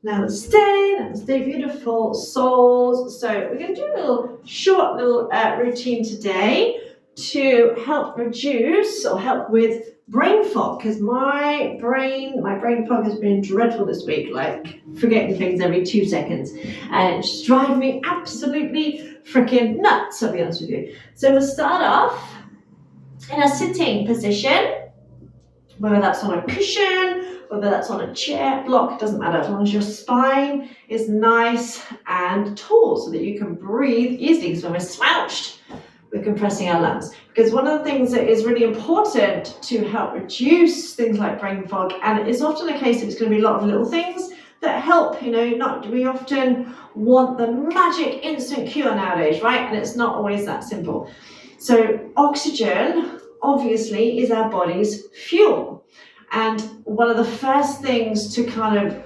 Namaste, namaste, beautiful souls. So we're going to do a short routine today to help reduce or help with brain fog, because my brain fog has been dreadful this week, like forgetting things every 2 seconds, and it's driving me absolutely freaking nuts, I'll be honest with you. So we'll start off in a sitting position, whether that's on a cushion, whether that's on a chair, block, doesn't matter, as long as your spine is nice and tall so that you can breathe easily, because when we're slouched, we're compressing our lungs. Because one of the things that is really important to help reduce things like brain fog, and it's often the case that it's going to be a lot of little things that help, we often want the magic instant cure nowadays, right? And it's not always that simple. So oxygen, obviously, is our body's fuel. And one of the first things to kind of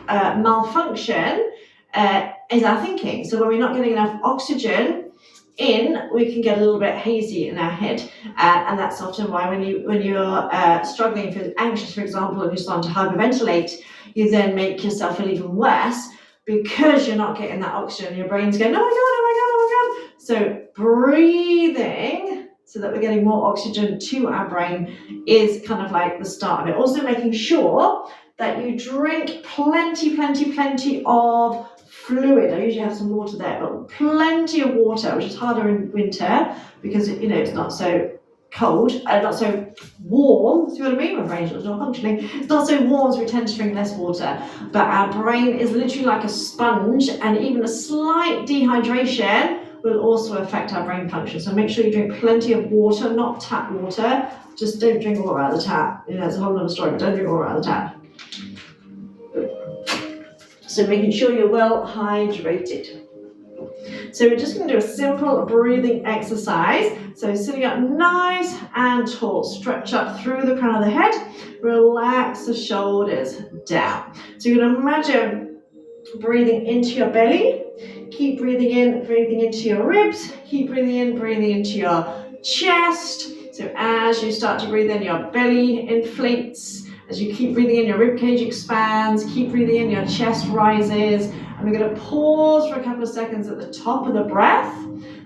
malfunction is our thinking. So when we're not getting enough oxygen in, we can get a little bit hazy in our head. And that's often why when you're struggling, if you're anxious, for example, and you're starting to hyperventilate, you then make yourself feel even worse because you're not getting that oxygen. And your brain's going, oh my God, oh my God, oh my God. So breathing so that we're getting more oxygen to our brain is kind of like the start of it. Also making sure that you drink plenty of fluid. I usually have some water there, but plenty of water, which is harder in winter because it's not so cold, not so warm. See what I mean? My brain's not functioning. It's not so warm, so we tend to drink less water. But our brain is literally like a sponge, and even a slight dehydration will also affect our brain function. So make sure you drink plenty of water, not tap water. Just don't drink water out of the tap. It's a whole other story, but don't drink water out of the tap. So making sure you're well hydrated. So we're just going to do a simple breathing exercise. So sitting up nice and tall, stretch up through the crown of the head, relax the shoulders down. So you're going to imagine breathing into your belly. Keep breathing in, breathing into your ribs. Keep breathing in, breathing into your chest. So as you start to breathe in, your belly inflates. As you keep breathing in, your rib cage expands. Keep breathing in, your chest rises. And we're going to pause for a couple of seconds at the top of the breath.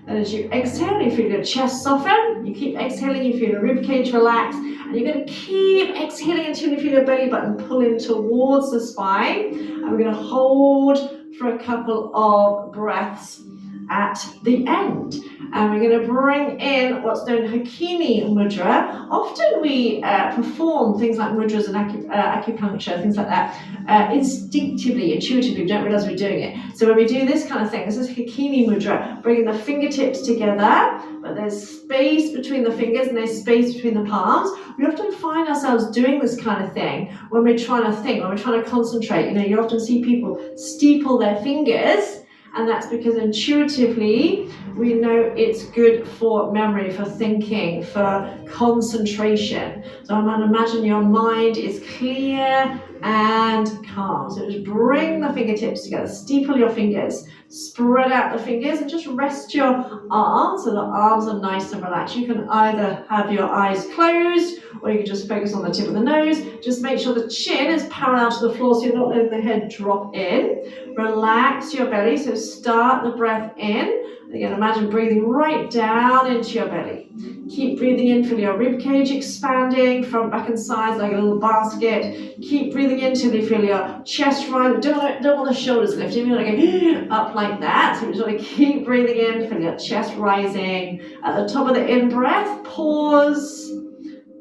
And as you exhale, you feel your chest soften. You keep exhaling, you feel your rib cage relax. And you're going to keep exhaling until you feel your belly button pull in towards the spine. And we're going to hold for a couple of breaths at the end. And we're going to bring in what's known as Hakini Mudra. Often we perform things like mudras and acupuncture, things like that, instinctively, intuitively. We don't realize we're doing it. So when we do this kind of thing, this is Hakini Mudra, bringing the fingertips together, but there's space between the fingers and there's space between the palms. We often find ourselves doing this kind of thing when we're trying to think, when we're trying to concentrate. You often see people steeple their fingers, and that's because intuitively we know it's good for memory, for thinking, for concentration. So I'm going to imagine your mind is clear and calm. So just bring the fingertips together, steeple your fingers, spread out the fingers, and just rest your arms so the arms are nice and relaxed. You can either have your eyes closed or you can just focus on the tip of the nose. Just make sure the chin is parallel to the floor so you're not letting the head drop in. Relax your belly, so start the breath in. Again, imagine breathing right down into your belly. Keep breathing in, feel your rib cage expanding, front, back and sides like a little basket. Keep breathing in till you feel your chest rise. Don't want the shoulders lifting, you want to go up like that. So you just want to keep breathing in, feel your chest rising. At the top of the in-breath, pause.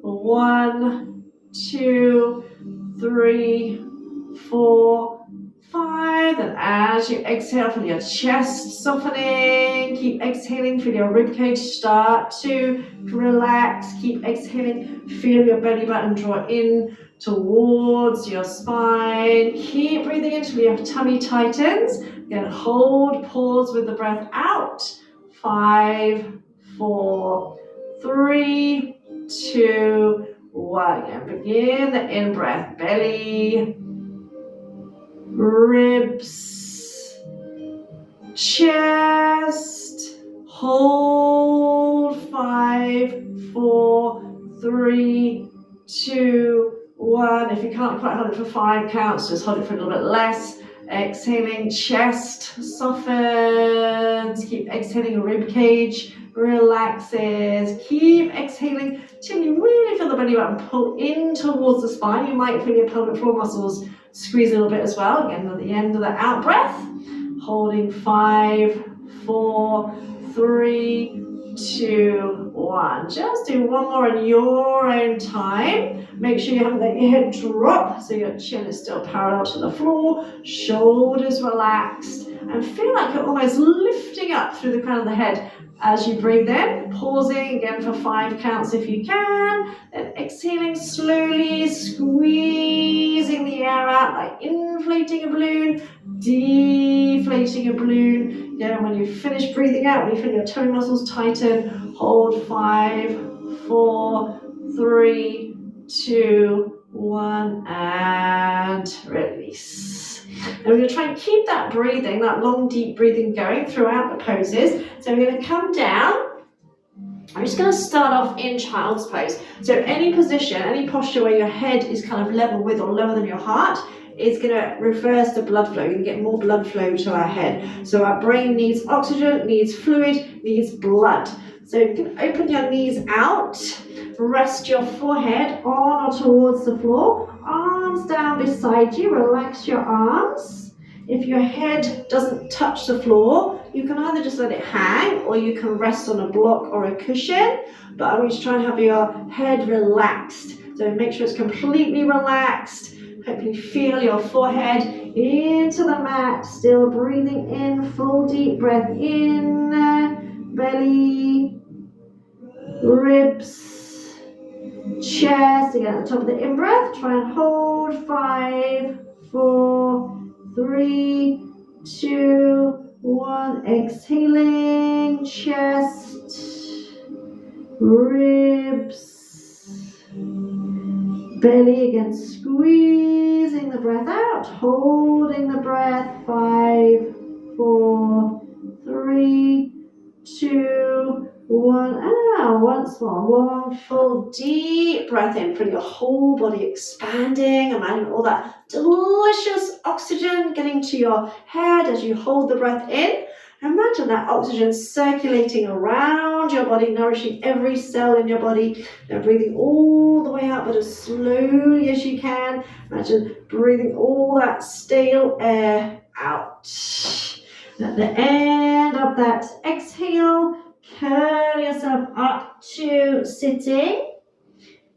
1, 2, 3, 4, 5. And as you exhale, feel your chest softening. Keep exhaling, feel your ribcage start to relax. Keep exhaling, feel your belly button draw in towards your spine. Keep breathing until your tummy tightens. Again, hold, pause with the breath out. 5, 4, 3, 2, 1. Again, begin the in-breath. Belly, ribs, chest, hold. 5, 4, 3, 2, 1. If you can't quite hold it for 5 counts, just hold it for a little bit less. Exhaling, chest softens. Keep exhaling, rib cage relaxes. Keep exhaling till you really feel the belly button pull in towards the spine. You might feel your pelvic floor muscles squeeze a little bit as well. Again, at the end of the out breath, holding 5, 4, 3, 2, 1. Just do one more in your own time. Make sure you haven't let your head drop, so your chin is still parallel to the floor, shoulders relaxed, and feel like you're almost lifting up through the crown of the head as you breathe in, pausing again for 5 counts if you can, then exhaling slowly, squeezing the air out like inflating a balloon, deflating a balloon. Again, when you finish breathing out, when you feel your tummy muscles tighten, hold 5, 4, 3, 2, 1, and release. And we're going to try and keep that breathing, that long, deep breathing going throughout the poses. So we're going to come down. I'm just going to start off in child's pose. So any position, any posture where your head is kind of level with or lower than your heart is going to reverse the blood flow. You're going to get more blood flow to our head. So our brain needs oxygen, needs fluid, needs blood. So you can open your knees out, rest your forehead on or towards the floor, arms down beside you, relax your arms. If your head doesn't touch the floor, you can either just let it hang or you can rest on a block or a cushion, but I want you to try and have your head relaxed. So make sure it's completely relaxed. Hopefully feel your forehead into the mat, still breathing in, full deep breath in, belly, ribs, chest. Again at the top of the in-breath, try and hold 5, 4, 3, 2, 1. Exhaling, chest, ribs, belly. Again, squeezing the breath out, holding the breath. 5, 4, 3, 2, 1, and now once more, long, full, deep breath in. Feel your whole body expanding. Imagine all that delicious oxygen getting to your head as you hold the breath in. Imagine that oxygen circulating around your body, nourishing every cell in your body. Now breathing all the way out, but as slowly as you can. Imagine breathing all that stale air out. At the end of that exhale, curl yourself up to sitting.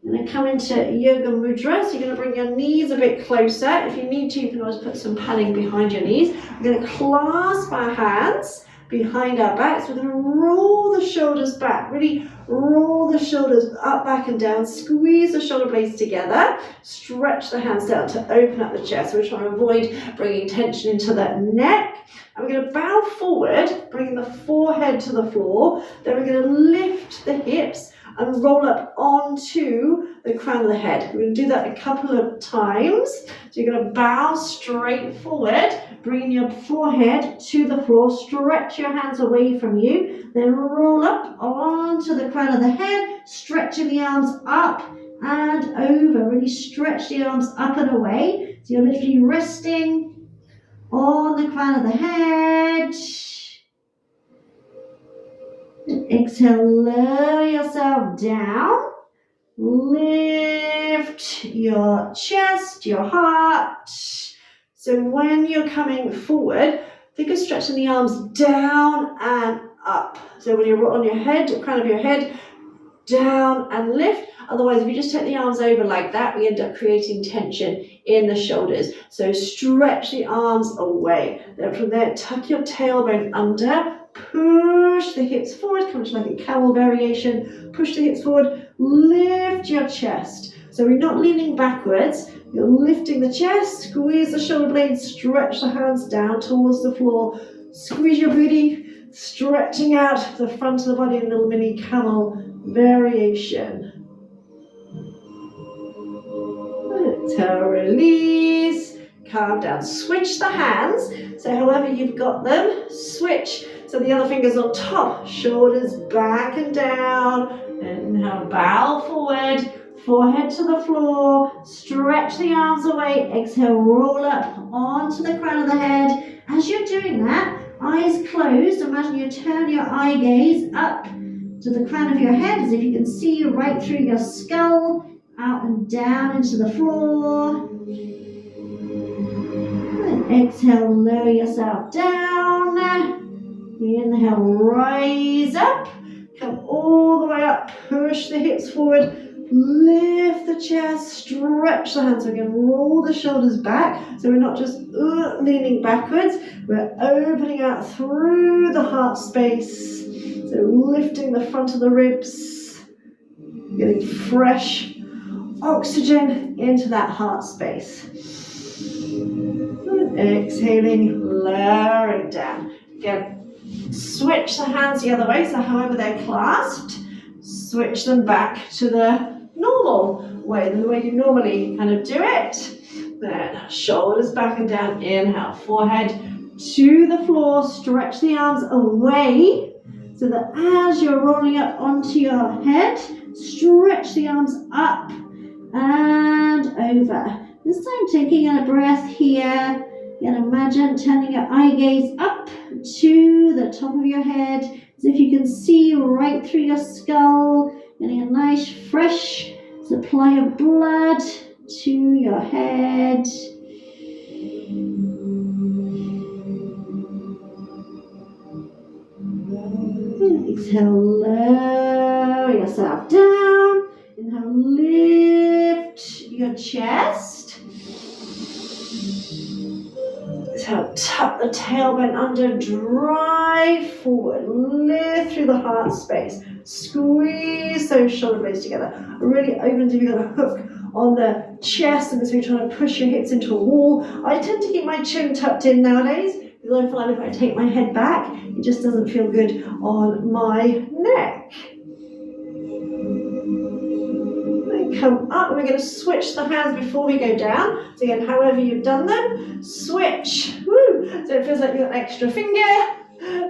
And then come into yoga mudra. So you're going to bring your knees a bit closer. If you need to, you can always put some padding behind your knees. We're going to clasp our hands behind our backs. We're going to roll the shoulders back. Really roll the shoulders up, back and down. Squeeze the shoulder blades together. Stretch the hands down to open up the chest. So we're trying to avoid bringing tension into that neck. And we're going to bow forward, bringing the forehead to the floor. Then we're going to lift the hips and roll up onto the crown of the head. We're going to do that a couple of times. So you're going to bow straight forward, bringing your forehead to the floor, stretch your hands away from you, then roll up onto the crown of the head, stretching the arms up and over. Really stretch the arms up and away. So you're literally resting on the crown of the head. Exhale, lower yourself down, lift your chest, your heart. So when you're coming forward, think of stretching the arms down and up. So when you're on your head, the crown of your head, down and lift. Otherwise, if you just take the arms over like that, we end up creating tension in the shoulders. So stretch the arms away. Then from there, tuck your tailbone under. Push the hips forward, come to like a camel variation. Push the hips forward, lift your chest. So we're not leaning backwards, you're lifting the chest, squeeze the shoulder blades, stretch the hands down towards the floor. Squeeze your booty, stretching out the front of the body in a little mini camel variation. Exhale, release, calm down. Switch the hands, so however you've got them, switch. So the other finger's on top, shoulders back and down. Inhale, bow forward. forehead to the floor, stretch the arms away, exhale, roll up onto the crown of the head. As you're doing that, eyes closed, imagine you turn your eye gaze up to the crown of your head as if you can see right through your skull, out and down into the floor. And exhale, lower yourself down. Inhale, rise up. Come all the way up, push the hips forward, lift the chest, stretch the hands. So again, roll the shoulders back. So we're not just leaning backwards, we're opening out through the heart space. So lifting the front of the ribs, getting fresh oxygen into that heart space. And exhaling, lowering down. Again, switch the hands the other way, so however they're clasped, switch them back to the normal way, the way you normally kind of do it. Then shoulders back and down, inhale, forehead to the floor, stretch the arms away, so that as you're rolling up onto your head, stretch the arms up and over. This time taking a breath here. And imagine turning your eye gaze up to the top of your head, as if you can see right through your skull, getting a nice fresh supply of blood to your head. Exhale, lower yourself down. Inhale, lift your chest. Exhale, tuck the tailbone under, drive forward, lift through the heart space. Squeeze those shoulder blades together. Really open as if you've got a hook on the chest and as if you're trying to push your hips into a wall. I tend to keep my chin tucked in nowadays, because I find if I take my head back, it just doesn't feel good on my neck. Then come up, and we're going to switch the hands before we go down. So again, however you've done them, switch. Woo! So it feels like you've got an extra finger.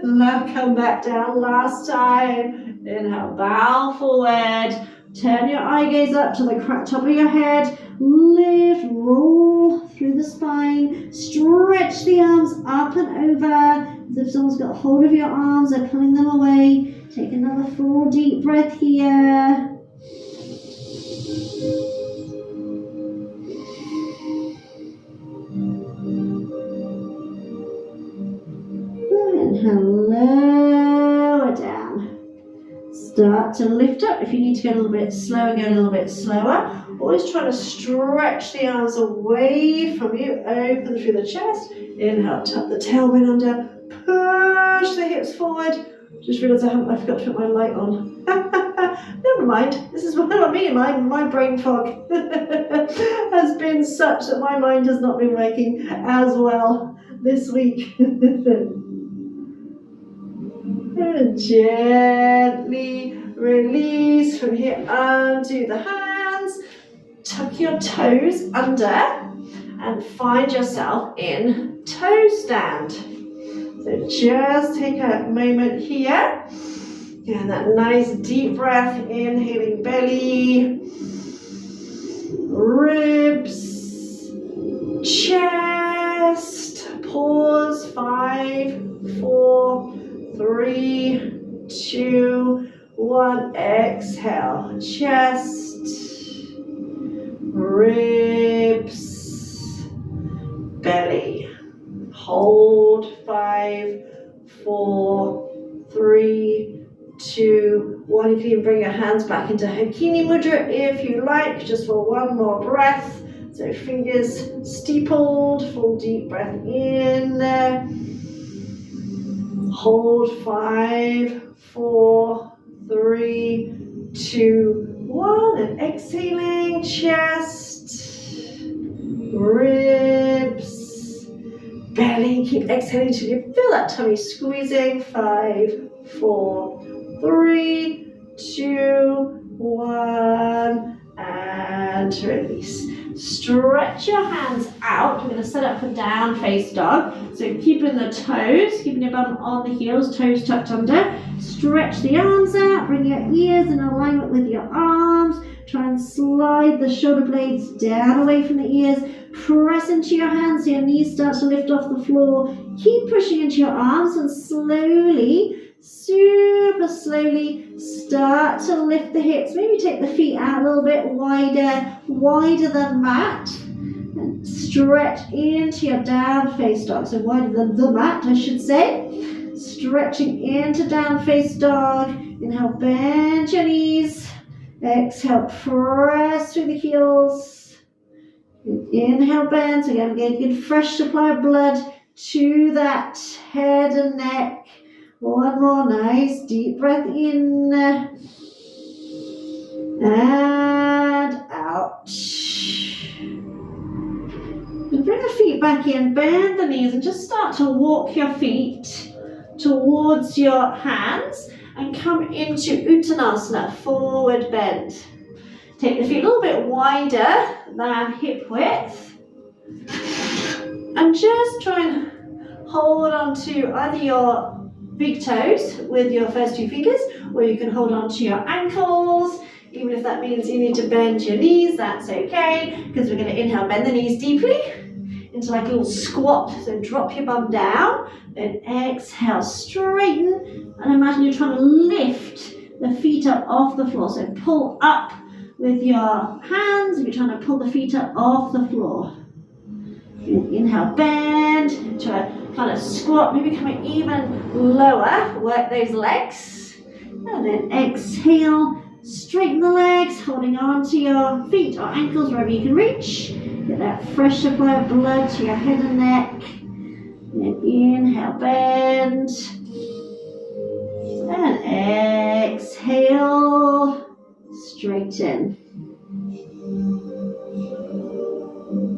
Now come back down last time. Inhale, bow forward. Turn your eye gaze up to the top of your head. Lift, roll through the spine. Stretch the arms up and over. As if someone's got hold of your arms, they're pulling them away. Take another full deep breath here. Inhale, lower down. Start to lift up. If you need to go a little bit slower, go a little bit slower. Always trying to stretch the arms away from you. Open through the chest. Inhale, tuck the tailbone under. Push the hips forward. Just realised I forgot to put my light on. Never mind. This is what I mean. My brain fog has been such that my mind has not been working as well this week. And gently release from here onto the hands. Tuck your toes under and find yourself in toe stand. So just take a moment here. And that nice deep breath, inhaling belly, ribs, chest. Pause. 5, 4, 3, 2, 1. Exhale. Chest, ribs, belly. Hold. 5, 4, 3, 2, 1. You can even bring your hands back into Hakini Mudra if you like, just for one more breath. So fingers steepled, full deep breath in. Hold. 5, 4, 3, 2, 1. And exhaling, chest, ribs, belly. Keep exhaling till you feel that tummy squeezing. 5, 4, 3, 2, 1. And release. Stretch your hands out. We're going to set up for down face dog. So keeping the toes, keeping your bum on the heels, toes tucked under. Stretch the arms out. Bring your ears in alignment with your arms. Try and slide the shoulder blades down away from the ears. Press into your hands so your knees start to lift off the floor. Keep pushing into your arms and slowly, super slowly, start to lift the hips. Maybe take the feet out a little bit wider than mat. And stretch into your down face dog. So wider than the mat, I should say. Stretching into down face dog. Inhale, bend your knees. Exhale, press through the heels. Inhale, bend. So you're going to get a good fresh supply of blood to that head and neck. One more nice deep breath in. And out. And bring the feet back in, bend the knees, and just start to walk your feet towards your hands and come into Uttanasana, forward bend. Take the feet a little bit wider than hip width. And just try and hold on to either your big toes with your first two fingers, or you can hold on to your ankles. Even if that means you need to bend your knees, that's okay, because we're going to inhale, bend the knees deeply into like a little squat. So drop your bum down, then exhale, straighten, and imagine you're trying to lift the feet up off the floor. So pull up with your hands if you're trying to pull the feet up off the floor. Inhale, bend into a kind of squat, maybe coming even lower, work those legs. And then exhale, straighten the legs, holding on to your feet or ankles wherever you can reach. Get that fresh supply of blood to your head and neck. Then inhale, bend. And exhale, straighten.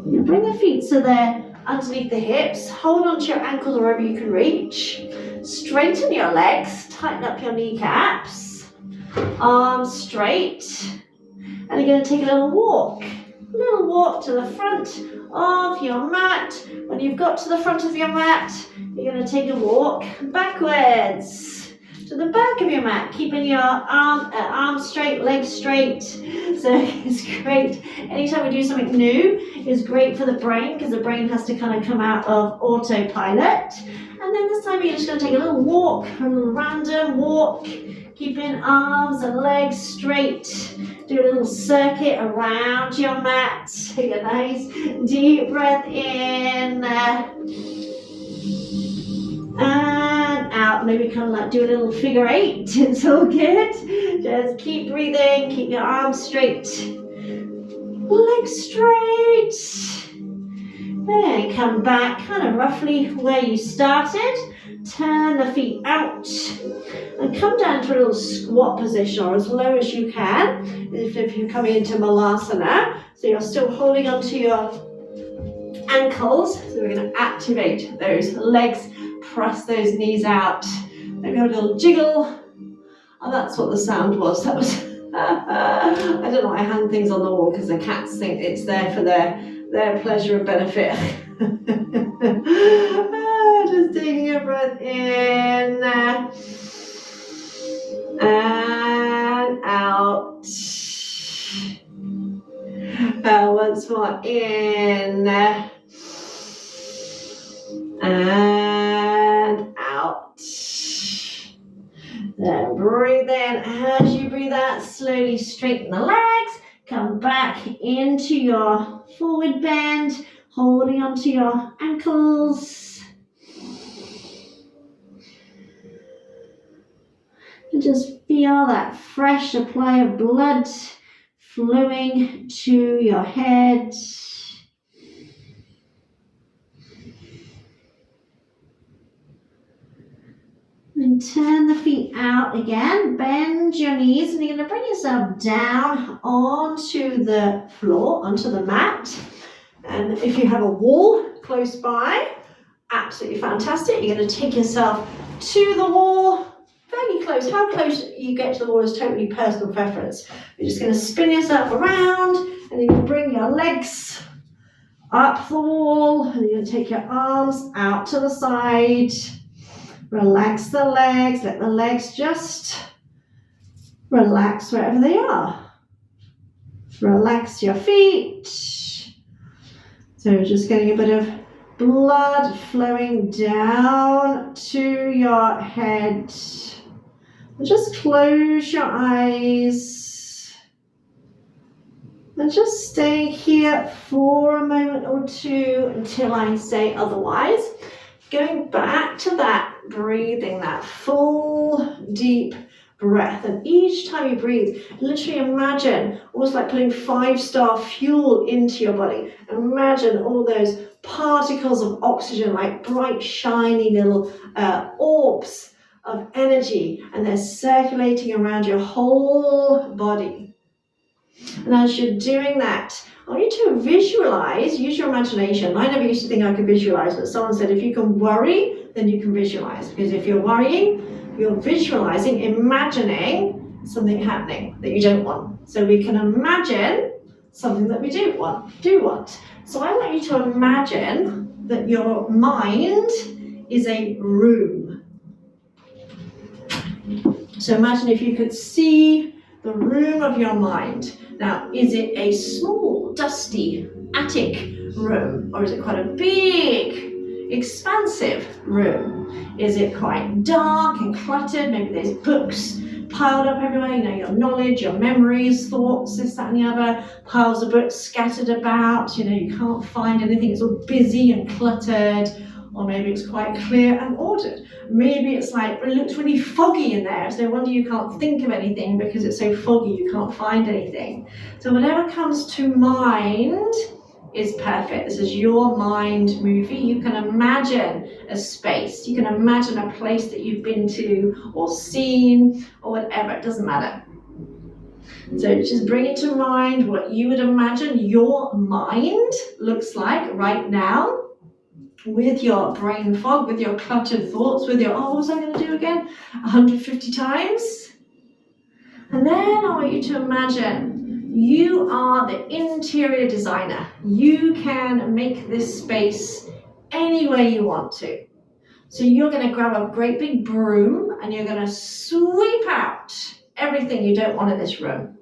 Now bring the feet so they're underneath the hips. Hold on to your ankles wherever you can reach. Straighten your legs, tighten up your kneecaps. Arms straight. And you're going to take a little walk. A little walk to the front of your mat. When you've got to the front of your mat, you're going to take a walk backwards to the back of your mat, keeping your arms straight, legs straight. So it's great. Anytime we do something new, it's great for the brain, because the brain has to kind of come out of autopilot. And then this time you're just going to take a little walk, a little random walk, keeping arms and legs straight. Do a little circuit around your mat. Take a nice deep breath in. And out. Maybe kind of like do a little figure eight. It's all good. Just keep breathing. Keep your arms straight. Legs straight. Then come back kind of roughly where you started. Turn the feet out and come down to a little squat position, or as low as you can, if you're coming into Malasana. So you're still holding onto your ankles. So we're going to activate those legs, press those knees out. Maybe have a little jiggle. Oh, that's what the sound was. That was I don't know, I hang things on the wall because the cats think it's there for their pleasure and benefit. Just taking a breath in and out. Once more, in and out. Then breathe in. As you breathe out, slowly straighten the legs. Come back into your forward bend, holding onto your ankles. And just feel that fresh supply of blood flowing to your head. Then turn the feet out again, bend your knees, and you're going to bring yourself down onto the floor, onto the mat. And if you have a wall close by, absolutely fantastic. You're going to take yourself to the wall, fairly close. How close you get to the wall is totally personal preference. You're just going to spin yourself around, and you can bring your legs up the wall, and you're going to take your arms out to the side. Relax the legs, let the legs just relax wherever they are. Relax your feet. So just getting a bit of blood flowing down to your head. Just close your eyes and just stay here for a moment or two until I say otherwise. Going back to that breathing, that full, deep breath. And each time you breathe, literally imagine, almost like putting 5-star fuel into your body. Imagine all those particles of oxygen, like bright, shiny little orbs of energy, and they're circulating around your whole body. And as you're doing that, I want you to visualize, use your imagination. I never used to think I could visualize, but someone said if you can worry, then you can visualize. Because if you're worrying, you're visualizing, imagining something happening that you don't want. So we can imagine something that we do want. So I want you to imagine that your mind is a room. So imagine if you could see the room of your mind. Now, is it a small, dusty, attic room? Or is it quite a big, expansive room? Is it quite dark and cluttered? Maybe there's books piled up everywhere, your knowledge, your memories, thoughts, this, that, and the other, piles of books scattered about, you can't find anything, it's all busy and cluttered. Or maybe it's quite clear and ordered. Maybe it's like, it looks really foggy in there. It's no wonder you can't think of anything because it's so foggy, you can't find anything. So whatever comes to mind is perfect. This is your mind movie. You can imagine a space. You can imagine a place that you've been to or seen or whatever. It doesn't matter. So just bring it to mind what you would imagine your mind looks like right now, with your brain fog, with your cluttered thoughts, with your, what was I going to do again? 150 times. And then I want you to imagine you are the interior designer. You can make this space any way you want to. So you're going to grab a great big broom and you're going to sweep out everything you don't want in this room.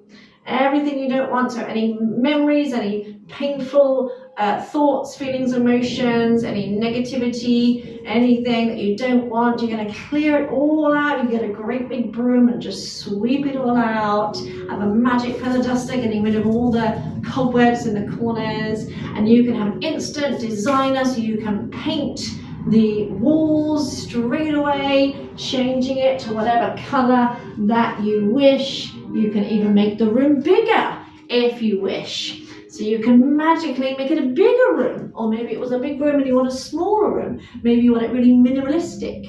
Everything you don't want, so any memories, any painful thoughts, feelings, emotions, any negativity, anything that you don't want, you're going to clear it all out. You get a great big broom and just sweep it all out. Have a magic feather duster getting rid of all the cobwebs in the corners, and you can have instant designer, so you can paint the walls straight away, changing it to whatever color that you wish. You can even make the room bigger if you wish. So you can magically make it a bigger room, or maybe it was a big room and you want a smaller room. Maybe you want it really minimalistic,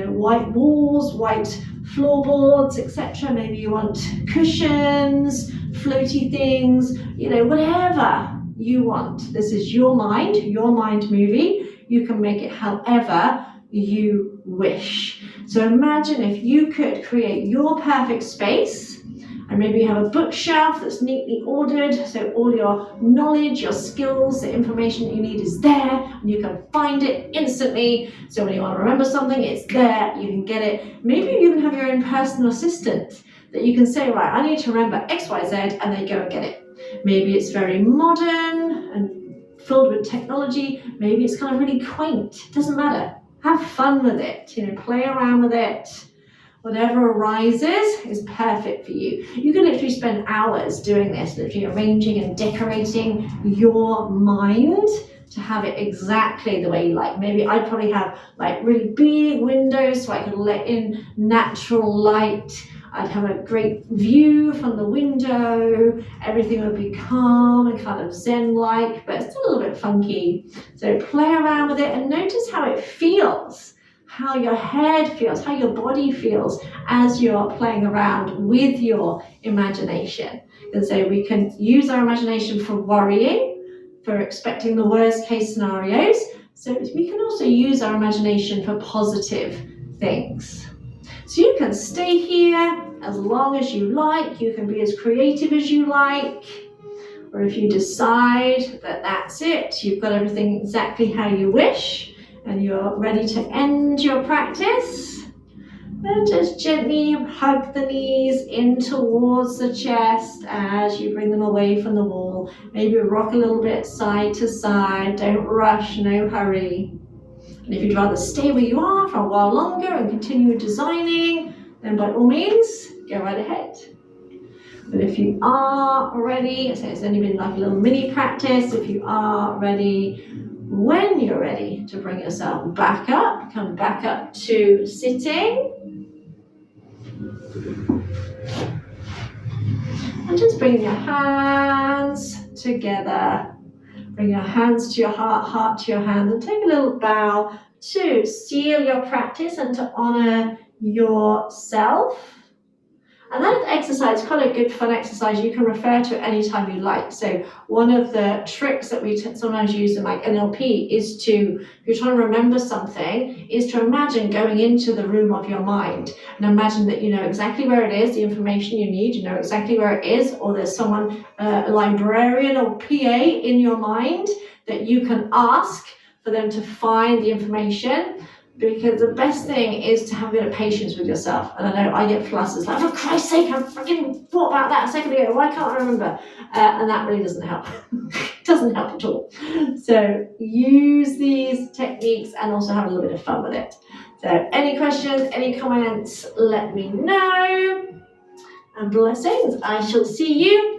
white walls, white floorboards, etc. Maybe you want cushions, floaty things, whatever you want. This is your mind movie. You can make it however you wish. So imagine if you could create your perfect space. And maybe you have a bookshelf that's neatly ordered, so all your knowledge, your skills, the information that you need is there, and you can find it instantly. So when you want to remember something, it's there, you can get it. Maybe you even have your own personal assistant that you can say, right, I need to remember X, Y, Z, and they go and get it. Maybe it's very modern and filled with technology. Maybe it's kind of really quaint. It doesn't matter. Have fun with it, play around with it. Whatever arises is perfect for you. You can literally spend hours doing this, literally arranging and decorating your mind to have it exactly the way you like. Maybe I'd probably have like really big windows so I could let in natural light. I'd have a great view from the window. Everything would be calm and kind of zen-like, but still a little bit funky. So play around with it and notice how it feels. How your head feels, how your body feels as you're playing around with your imagination. And so we can use our imagination for worrying, for expecting the worst case scenarios. So we can also use our imagination for positive things. So you can stay here as long as you like. You can be as creative as you like. Or if you decide that that's it, you've got everything exactly how you wish, and you're ready to end your practice, Then just gently hug the knees in towards the chest as you bring them away from the wall. Maybe rock a little bit side to side. Don't rush, no hurry. And if you'd rather stay where you are for a while longer and continue designing, then by all means, go right ahead. But if you are ready, so it's only been like a little mini practice, if you are ready, when you're ready to bring yourself back up, come back up to sitting. And just bring your hands together. Bring your hands to your heart, heart to your hands, and take a little bow to seal your practice and to honor yourself. And that exercise, quite a good fun exercise, you can refer to anytime you like. So one of the tricks that we sometimes use in like NLP is to, if you're trying to remember something, is to imagine going into the room of your mind and imagine that you know exactly where it is, the information you need, you know exactly where it is, or there's someone, a librarian or PA in your mind that you can ask for them to find the information. Because the best thing is to have a bit of patience with yourself. And I know I get flustered, like, for Christ's sake, I freaking thought about that a second ago, why can't I remember? And that really doesn't help. It doesn't help at all. So use these techniques and also have a little bit of fun with it. So any questions, any comments, let me know. And blessings. I shall see you